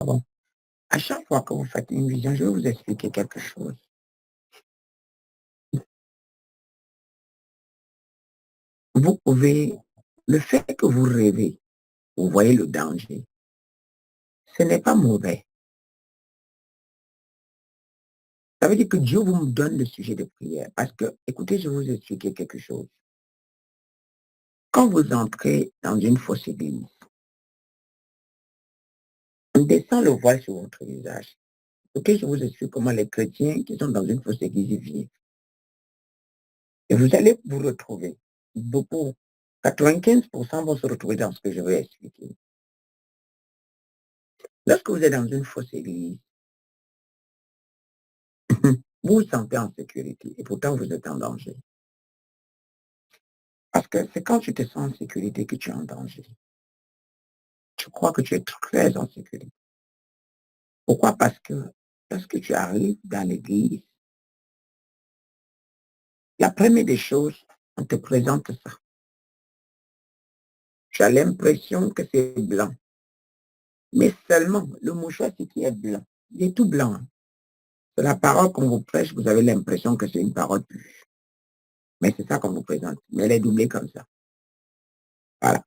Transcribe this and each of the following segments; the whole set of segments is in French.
Bon. À chaque fois que vous faites une vision, je vais vous expliquer quelque chose. Vous pouvez, le fait que vous rêvez, vous voyez le danger, ce n'est pas mauvais. Ça veut dire que Dieu vous me donne le sujet de prière. Parce que, écoutez, je vais vous expliquer quelque chose. Quand vous entrez dans une fausse église, on descend le voile sur votre visage. Ok, je vous explique comment les chrétiens qui sont dans une fausse église vivent. Et vous allez vous retrouver. Beaucoup, 95% vont se retrouver dans ce que je vais expliquer. Lorsque vous êtes dans une fausse église, vous vous sentez en sécurité et pourtant vous êtes en danger. Parce que c'est quand tu te sens en sécurité que tu es en danger. Tu crois que tu es très en sécurité. Pourquoi? Parce que lorsque tu arrives dans l'église, la première des choses, on te présente ça. Tu as l'impression que c'est blanc. Mais seulement le mouchoir, c'est qui est blanc. Il est tout blanc. Hein. C'est la parole qu'on vous prêche, vous avez l'impression que c'est une parole pure. Mais c'est ça qu'on vous présente. Mais elle est doublée comme ça. Voilà.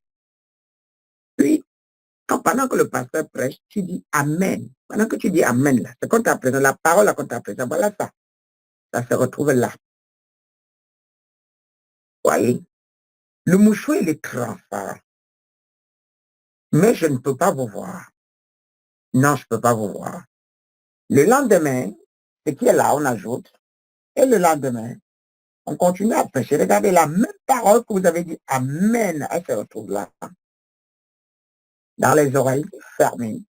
Puis, pendant que le pasteur prêche, tu dis Amen. Pendant que tu dis Amen, là, c'est qu'on t'a présenté, la parole là qu'on t'a présenté, voilà ça. Ça se retrouve là. Voyez. Le mouchoir, il est transparent. Mais je ne peux pas vous voir. Non, je ne peux pas vous voir. Le lendemain, ce qui est là, on ajoute. Et le lendemain, on continue à prêcher. Regardez la même parole que vous avez dit Amen. Elle se retrouve là. Dans les oreilles fermées.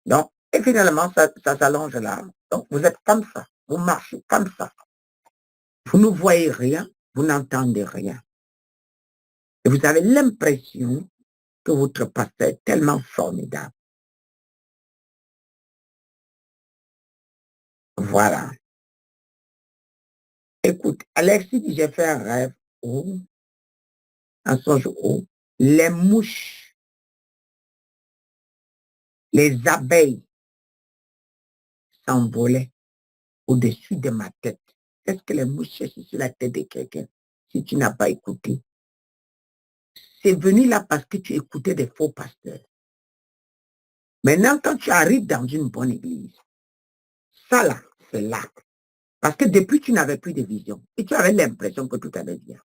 Donc, et finalement, ça s'allonge là. Donc, vous êtes comme ça. Vous marchez comme ça. Vous ne voyez rien, vous n'entendez rien. Et vous avez l'impression que votre pasteur est tellement formidable. Voilà. Écoute, Alexis dit, j'ai fait un rêve où, un songe où, les mouches, les abeilles s'envolaient au-dessus de ma tête. Qu'est-ce que les mouches cherchent sur la tête de quelqu'un si tu n'as pas écouté? C'est venu là parce que tu écoutais des faux pasteurs. Maintenant, quand tu arrives dans une bonne église, ça là, c'est là. Parce que depuis, tu n'avais plus de vision. Et tu avais l'impression que tout allait bien.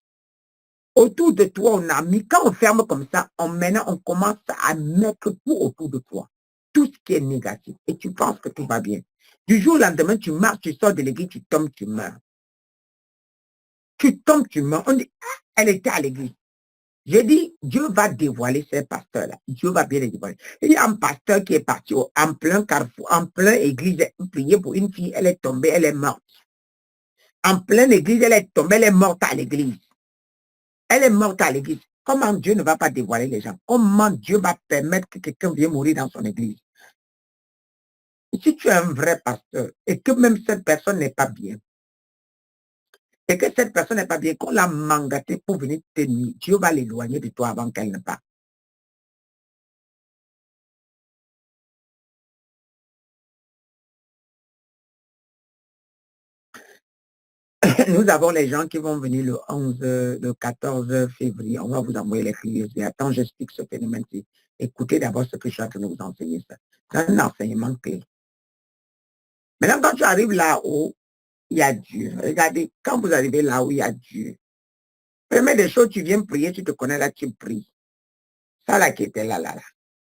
Autour de toi, on a mis, quand on ferme comme ça, maintenant, on commence à mettre tout autour de toi. Tout ce qui est négatif. Et tu penses que tout va bien. Du jour au lendemain, tu marches, tu sors de l'église, tu tombes, tu meurs. Tu tombes, tu meurs. On dit, ah, elle était à l'église. J'ai dit, Dieu va dévoiler ces pasteurs-là. Dieu va bien les dévoiler. Il y a un pasteur qui est parti en plein carrefour, en plein église, prier pour une fille, elle est tombée, elle est morte. En pleine église, elle est tombée, elle est morte à l'église. Elle est morte à l'église. Comment Dieu ne va pas dévoiler les gens? Comment Dieu va permettre que quelqu'un vienne mourir dans son église? Si tu es un vrai pasteur et que même cette personne n'est pas bien, et que cette personne n'est pas bien, qu'on l'a mangaté pour venir te nuire, Dieu va l'éloigner de toi avant qu'elle ne parte. Nous avons les gens qui vont venir le 11, le 14 février. On va vous envoyer les fiches. Attends, j'explique ce phénomène-ci. Écoutez d'abord ce que je suis en train de vous enseigner. C'est un enseignement clé. Maintenant, quand tu arrives là où il y a Dieu, regardez, quand vous arrivez là où il y a Dieu, première des choses, tu viens prier, tu te connais là, tu pries. Ça là qui était là,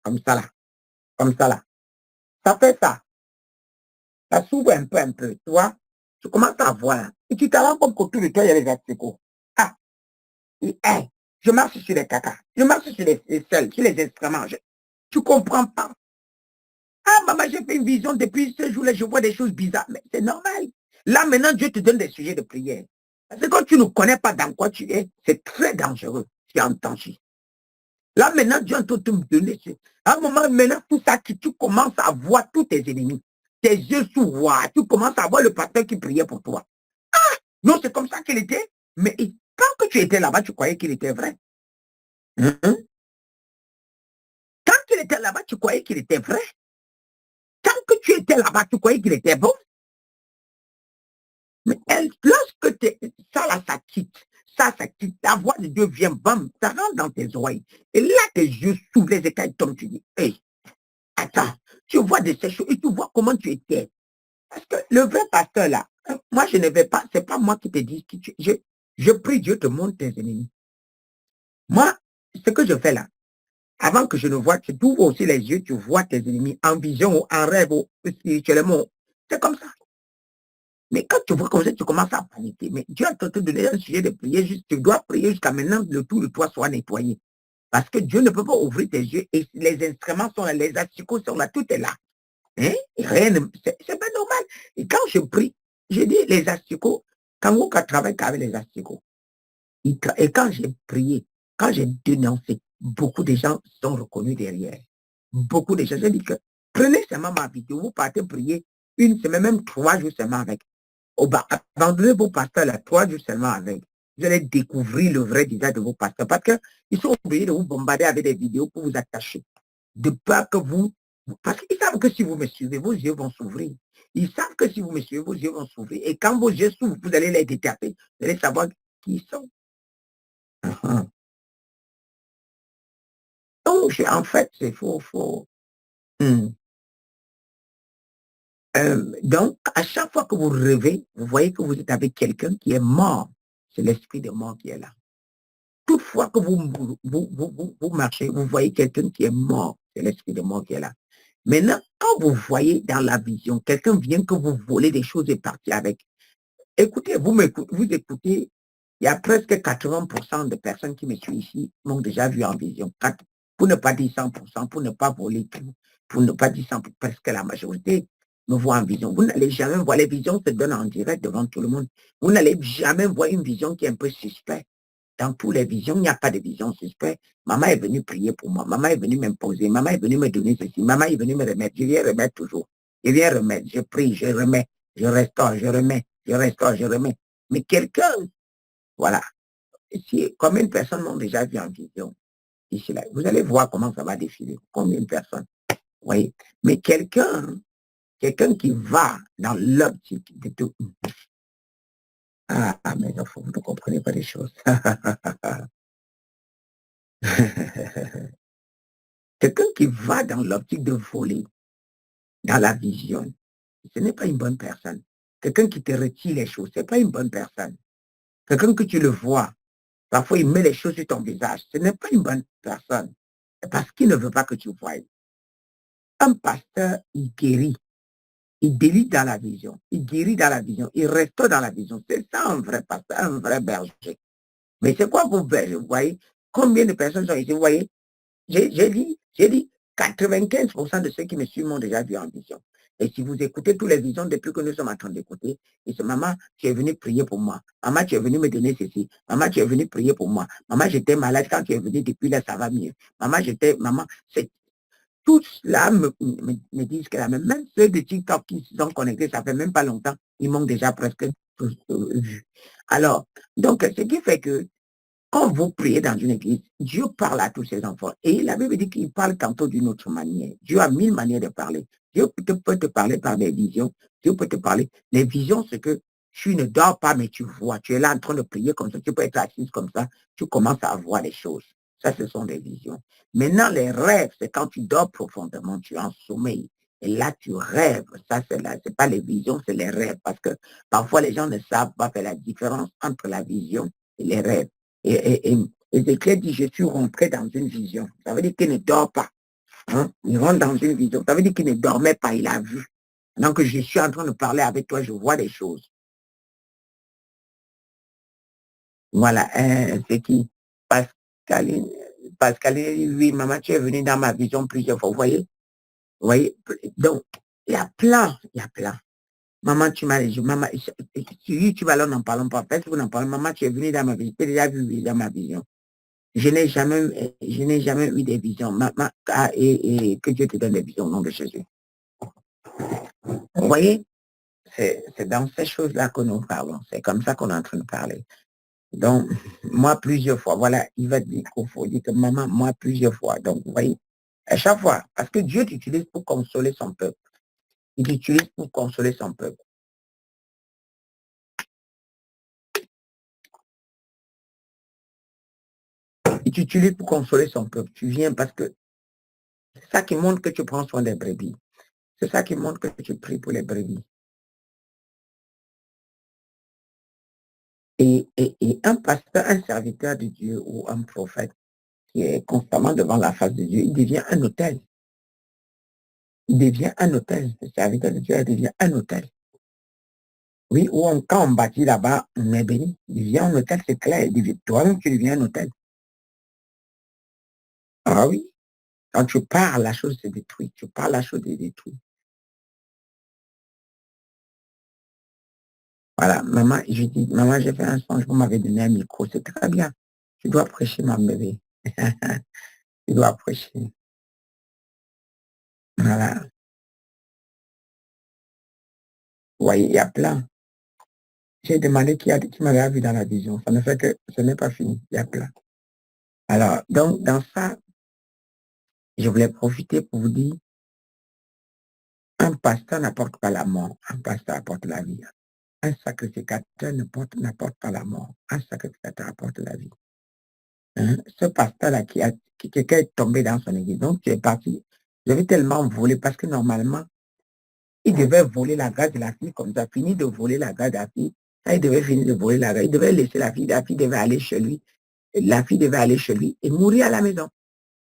comme ça là, comme ça là. Ça fait ça. Ça s'ouvre un peu, tu vois. Tu commences à voir. Et tu te rends compte qu'autour de toi, il y a les asticaux. Ah, et, hey, je marche sur les caca. Je marche sur les selles, sur les excréments. Tu comprends pas. Ah, maman, j'ai fait une vision depuis ce jour-là, je vois des choses bizarres. Mais c'est normal. Là, maintenant, Dieu te donne des sujets de prière. Parce que quand tu ne connais pas dans quoi tu es, c'est très dangereux. Tu es en danger. Là, maintenant, Dieu est en train de te donner. À un moment, maintenant, tout ça, tu commences à voir tous tes ennemis. Tes yeux s'ouvrent. Tu commences à voir le pasteur qui priait pour toi. Ah, non, c'est comme ça qu'il était. Mais quand que tu étais là-bas, tu croyais qu'il était vrai. Quand il était là-bas, tu croyais qu'il était vrai. tu étais là-bas, tu croyais qu'il était bon. Mais lorsque ça là, ça quitte, ça quitte, ta voix de Dieu vient, bam, ça rentre dans tes oreilles. Et là, tes yeux s'ouvrent, les écailles tombent, tu dis, hey, attends, tu vois de ces choses et tu vois comment tu étais. Parce que le vrai pasteur là, moi je ne vais pas, c'est pas moi qui te dis, je prie Dieu te montre tes ennemis. Moi, ce que je fais là, avant que je ne vois, tu ouvres aussi les yeux, tu vois tes ennemis en vision ou en rêve ou spirituellement. C'est comme ça. Mais quand tu vois comme ça, tu commences à paniquer. Mais Dieu a te donné un sujet de prière, juste, tu dois prier jusqu'à maintenant que le tout de toi soit nettoyé. Parce que Dieu ne peut pas ouvrir tes yeux et les instruments sont là, les asticots sont là, tout est là. Hein? Rien, c'est pas normal. Et quand je prie, je dis les asticots, quand on travaille avec les asticots, et quand j'ai prié, quand j'ai dénoncé, beaucoup de gens sont reconnus derrière. Beaucoup de gens. J'ai dit que prenez seulement ma vidéo, vous partez prier une semaine, même 3 jours seulement avec. Abandonnez vos pasteurs là, 3 jours seulement avec. Vous allez découvrir le vrai visage de vos pasteurs parce qu'ils sont obligés de vous bombarder avec des vidéos pour vous attacher. De peur que vous. Parce qu'ils savent que si vous me suivez, vos yeux vont s'ouvrir. Ils savent que si vous me suivez, vos yeux vont s'ouvrir. Et quand vos yeux s'ouvrent, vous allez les détecter. Vous allez savoir qui ils sont. Donc, en fait, c'est faux. Donc, à chaque fois que vous rêvez, vous voyez que vous êtes avec quelqu'un qui est mort. C'est l'esprit de mort qui est là. Toutefois que vous marchez, vous voyez quelqu'un qui est mort. C'est l'esprit de mort qui est là. Maintenant, quand vous voyez dans la vision, quelqu'un vient que vous volez des choses et partir avec. Écoutez, vous écoutez, il y a presque 80% de personnes qui me suivent ici m'ont déjà vu en vision. Pour ne pas dire 100%, pour ne pas voler tout, pour ne pas dire 100%, presque la majorité me voit en vision. Vous n'allez jamais voir, les visions se donnent en direct devant tout le monde. Vous n'allez jamais voir une vision qui est un peu suspecte. Dans toutes les visions, il n'y a pas de vision suspecte. Maman est venue prier pour moi. Maman est venue m'imposer. Maman est venue me donner ceci. Maman est venue me remettre. Je viens remettre toujours. Je viens remettre. Je prie, je remets. Je restaure, je remets. Je restaure, je remets. Mais quelqu'un, voilà. Si, combien de personnes m'ont déjà vu en vision ici, là? Vous allez voir comment ça va défiler. Combien de personnes? Oui. Mais quelqu'un qui va dans l'optique de tout. Ah, mais enfants, vous ne comprenez pas les choses. Quelqu'un qui va dans l'optique de voler, dans la vision, ce n'est pas une bonne personne. Quelqu'un qui te retire les choses, ce n'est pas une bonne personne. Quelqu'un que tu le vois, parfois il met les choses sur ton visage, ce n'est pas une bonne personne. Parce qu'il ne veut pas que tu voies. Un pasteur, il guérit. Il délite dans la vision. Il guérit dans la vision. Il reste dans la vision. C'est ça un vrai pasteur, un vrai berger. Mais c'est quoi vos bergers? Vous voyez combien de personnes sont ici? Vous voyez, j'ai dit 95% de ceux qui me suivent m'ont déjà vu en vision. Et si vous écoutez toutes les visions depuis que nous sommes en train d'écouter, ils disent, maman, tu es venu prier pour moi. Maman, tu es venu me donner ceci. Maman, tu es venu prier pour moi. Maman, j'étais malade quand tu es venu, depuis là, ça va mieux. Maman, c'est tous là me disent que la même ceux de TikTok qui se sont connectés, ça fait même pas longtemps, ils m'ont déjà presque tous vu. Alors, donc, ce qui fait que quand vous priez dans une église, Dieu parle à tous ses enfants. Et la Bible dit qu'il parle tantôt d'une autre manière. Dieu a 1000 manières de parler. Dieu peut te parler par des visions. Dieu peut te parler. Les visions, c'est que tu ne dors pas, mais tu vois. Tu es là en train de prier comme ça. Tu peux être assise comme ça. Tu commences à voir les choses. Ça, ce sont des visions. Maintenant, les rêves, c'est quand tu dors profondément, tu es en sommeil. Et là, tu rêves. Ça, c'est pas les visions, c'est les rêves. Parce que parfois, les gens ne savent pas faire la différence entre la vision et les rêves. Et Ézéchiel dit, je suis rentré dans une vision. Ça veut dire qu'il ne dort pas. Hein? Il rentre dans une vision. Ça veut dire qu'il ne dormait pas, il a vu. Donc, je suis en train de parler avec toi, je vois des choses. Voilà, c'est qui? Pascaline. Pascaline, oui, maman, tu es venue dans ma vision plusieurs fois. Vous voyez? Donc, il y a plein, il y a plein. Maman, tu m'as dit, maman, sur YouTube, alors n'en parlons pas. Facebook, n'en parlons. Maman, tu es venue dans ma vision. Tu as déjà vu dans ma vision. Je n'ai jamais eu des visions. Et que Dieu te donne des visions au nom de Jésus. Vous voyez, c'est dans ces choses-là que nous parlons. C'est comme ça qu'on est en train de parler. Donc, moi, plusieurs fois, voilà, il va dire qu'il faut dire que maman, moi, plusieurs fois. Donc, vous voyez, à chaque fois, parce que Dieu t'utilise pour consoler son peuple. Il l'utilise pour consoler son peuple. Il t'utilise pour consoler son peuple. Tu viens parce que c'est ça qui montre que tu prends soin des brebis. C'est ça qui montre que tu pries pour les brebis. Et un pasteur, un serviteur de Dieu ou un prophète qui est constamment devant la face de Dieu, il devient un hôtel. Il devient un hôtel. Le serviteur de Dieu devient un hôtel. Oui, ou quand on bâtit là-bas, on est béni. Il devient un hôtel, c'est clair. Toi-même, tu deviens un hôtel. Ah oui. Quand tu parles, la chose se détruit. Tu parles, la chose se détruit. Voilà, maman, je dis, maman, j'ai fait un songe, vous m'avez donné un micro, c'est très bien. Tu dois prêcher, ma bébé. Tu dois prêcher. Voilà. Oui, il y a plein. J'ai demandé qui m'avait vu dans la vision. Ça ne fait que ce n'est pas fini. Il y a plein. Alors, donc, dans ça, je voulais profiter pour vous dire, un pasteur n'apporte pas la mort, un pasteur apporte la vie. Un sacrificateur n'apporte pas la mort, un sacrificateur apporte la vie. Hein? Ce pasteur-là quelqu'un est tombé dans son église, donc tu es parti. Je vais tellement voler parce que normalement, il devait voler la grâce de la fille comme ça, fini de voler la grâce de la fille. Quand il devait finir de voler la grâce, il devait laisser la fille devait aller chez lui, la fille devait aller chez lui et mourir à la maison.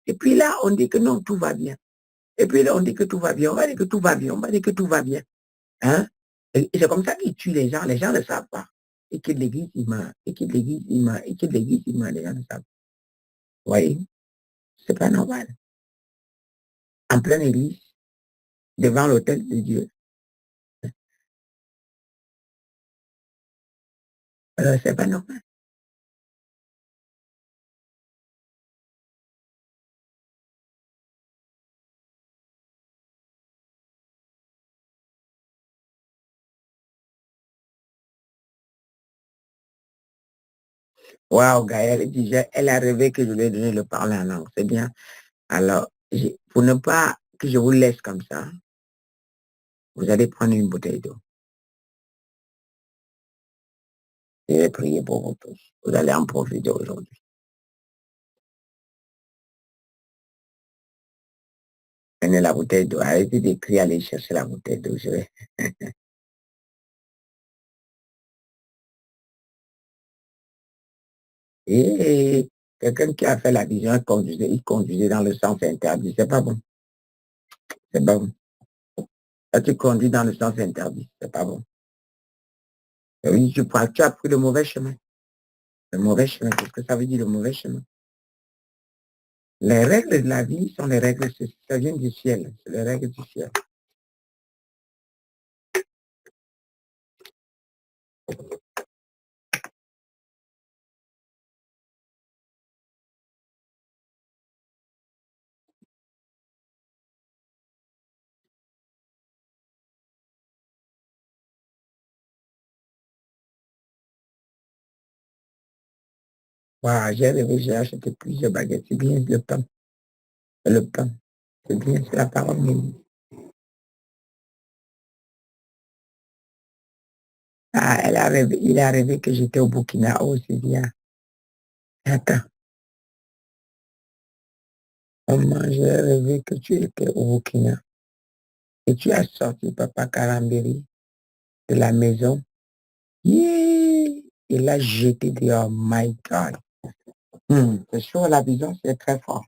Et puis là, on dit que non, tout va bien. Et puis là, on dit que tout va bien, on va dire que tout va bien, on va dire que tout va bien. Hein? Et c'est comme ça qu'ils tuent les gens ne savent pas. Et que l'église, il meurt, et que l'église, il meurt, et que l'église, il meurt, les gens ne savent pas. Vous voyez? C'est pas normal. En pleine église, devant l'autel de Dieu. C'est pas normal. Waouh, Gaëlle disait, elle a rêvé que je lui ai donné le parler en langue. C'est bien. Alors, pour ne pas que je vous laisse comme ça, vous allez prendre une bouteille d'eau. Je vais prier pour vous tous. Vous allez en profiter aujourd'hui. Prenez la bouteille d'eau. Arrêtez d'écrire, allez chercher la bouteille d'eau. Je vais. Et quelqu'un qui a fait la vision, il conduisait dans le sens interdit. C'est pas bon. C'est pas bon. Quand tu conduis dans le sens interdit, c'est pas bon. Et oui, tu as pris le mauvais chemin. Le mauvais chemin, qu'est-ce que ça veut dire le mauvais chemin? Les règles de la vie sont les règles, ça vient du ciel. C'est les règles du ciel. Wow, j'ai rêvé, j'ai acheté plusieurs baguettes. C'est bien le pain. C'est le pain. C'est bien, c'est la parole même. Ah, il a rêvé que j'étais au Burkina. Oh, c'est bien. Attends. Maman, j'ai rêvé que tu étais au Burkina. Et tu as sorti Papa Karambiri de la maison. Yeah! Il l'a jeté dehors. My God. C'est sûr, la vision, c'est très fort.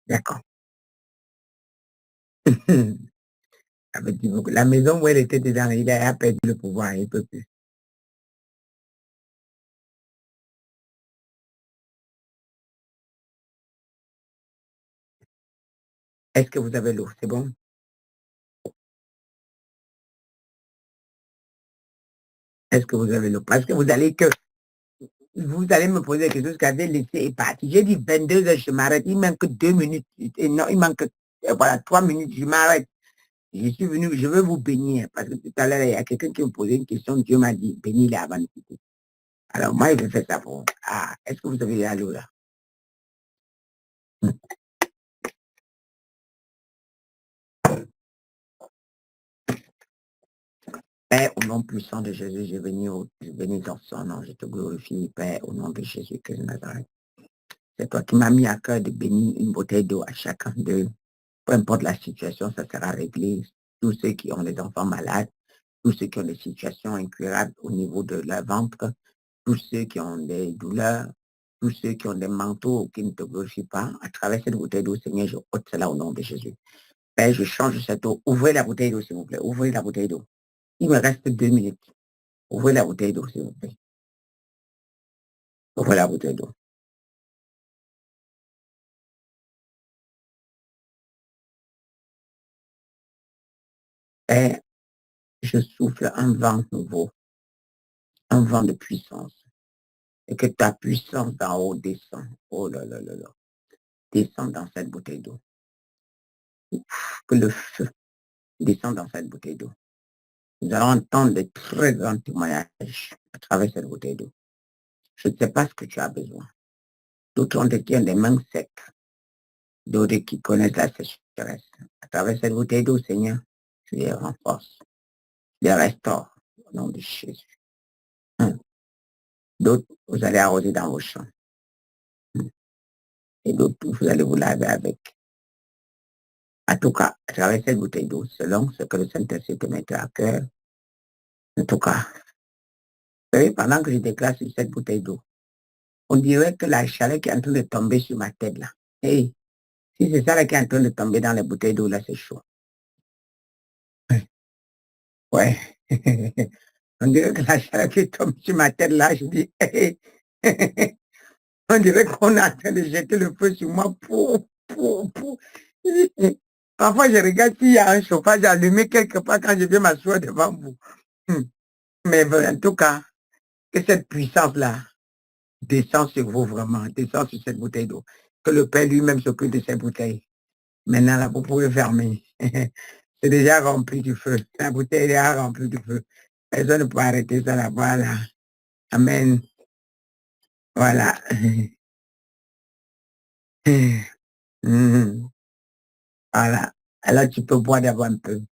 D'accord. La maison où elle était dedans, il a perdu le pouvoir, il ne peut plus. Est-ce que vous avez l'eau? C'est bon? Est-ce que vous avez l'eau? Parce que vous allez me poser des questions qui avaient laissé et parti. J'ai dit 22 heures, je m'arrête. Il manque 2 minutes. Et non, il manque, voilà, 3 minutes, je m'arrête. Je suis venu, je veux vous bénir. Parce que tout à l'heure, il y a quelqu'un qui me posait une question. Dieu m'a dit, bénis-les avant de quitter. Alors, moi, je fais ça pour vous. Ah, est-ce que vous avez à l'eau là? Père, au nom puissant de Jésus, je venu dans son nom, je te glorifie, Père, au nom de Jésus que je Nazareth. C'est toi qui m'as mis à cœur de bénir une bouteille d'eau à chacun d'eux. Peu importe la situation, ça sera réglé. Tous ceux qui ont des enfants malades, tous ceux qui ont des situations incurables au niveau de leur ventre, tous ceux qui ont des douleurs, tous ceux qui ont des manteaux qui ne te glorifient pas, à travers cette bouteille d'eau, Seigneur, je ôte cela au nom de Jésus. Père, je change cette eau. Ouvrez la bouteille d'eau, s'il vous plaît. Ouvrez la bouteille d'eau. Il me reste 2 minutes. Ouvrez la bouteille d'eau, s'il vous plaît. Ouvrez la bouteille d'eau. Père, je souffle un vent nouveau, un vent de puissance. Et que ta puissance d'en haut descend. Oh là là là là. Descend dans cette bouteille d'eau. Que le feu descende dans cette bouteille d'eau. Nous allons entendre de très grands témoignages à travers cette bouteille d'eau. Je ne sais pas ce que tu as besoin. D'autres ont des mains secs, d'autres qui connaissent la sécheresse. À travers cette bouteille d'eau, Seigneur, tu les renforces, tu les restaures au nom de Jésus. D'autres, vous allez arroser dans vos champs. Et d'autres, vous allez vous laver avec. En tout cas, à travers cette bouteille d'eau, selon ce que le Saint-Esprit te mettra à cœur, en tout cas, vous savez, pendant que je déclare sur cette bouteille d'eau, on dirait que la chaleur qui est en train de tomber sur ma tête là. Hey, si c'est ça là qui est en train de tomber dans les bouteilles d'eau là, c'est chaud. Ouais. On dirait que la chaleur qui tombe sur ma tête là, je dis, hey. On dirait qu'on est en train de jeter le feu sur moi. Pour. Parfois, je regarde s'il y a un chauffage allumé quelque part quand je viens m'asseoir devant vous. Mais en tout cas, que cette puissance-là descend sur vous vraiment, descend sur cette bouteille d'eau. Que le Père lui-même s'occupe de cette bouteille. Maintenant, là, vous pouvez fermer. C'est déjà rempli du feu. La bouteille est déjà remplie du feu. Personne ne peut arrêter ça là. Voilà. Amen. Voilà. Voilà. Alors, tu peux boire d'abord un peu.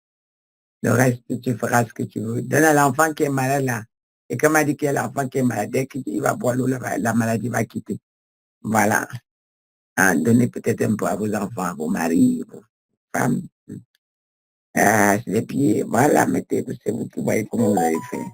Le reste, tu feras ce que tu veux. Donne à l'enfant qui est malade là. Et comme m'a dit qu'il y a l'enfant qui est malade, dès qu'il va boire l'eau, la maladie va quitter. Voilà. Donnez peut-être un peu à vos enfants, à vos maris, vos femmes. C'est les pieds. Voilà, mettez, c'est vous qui voyez comment vous avez fait.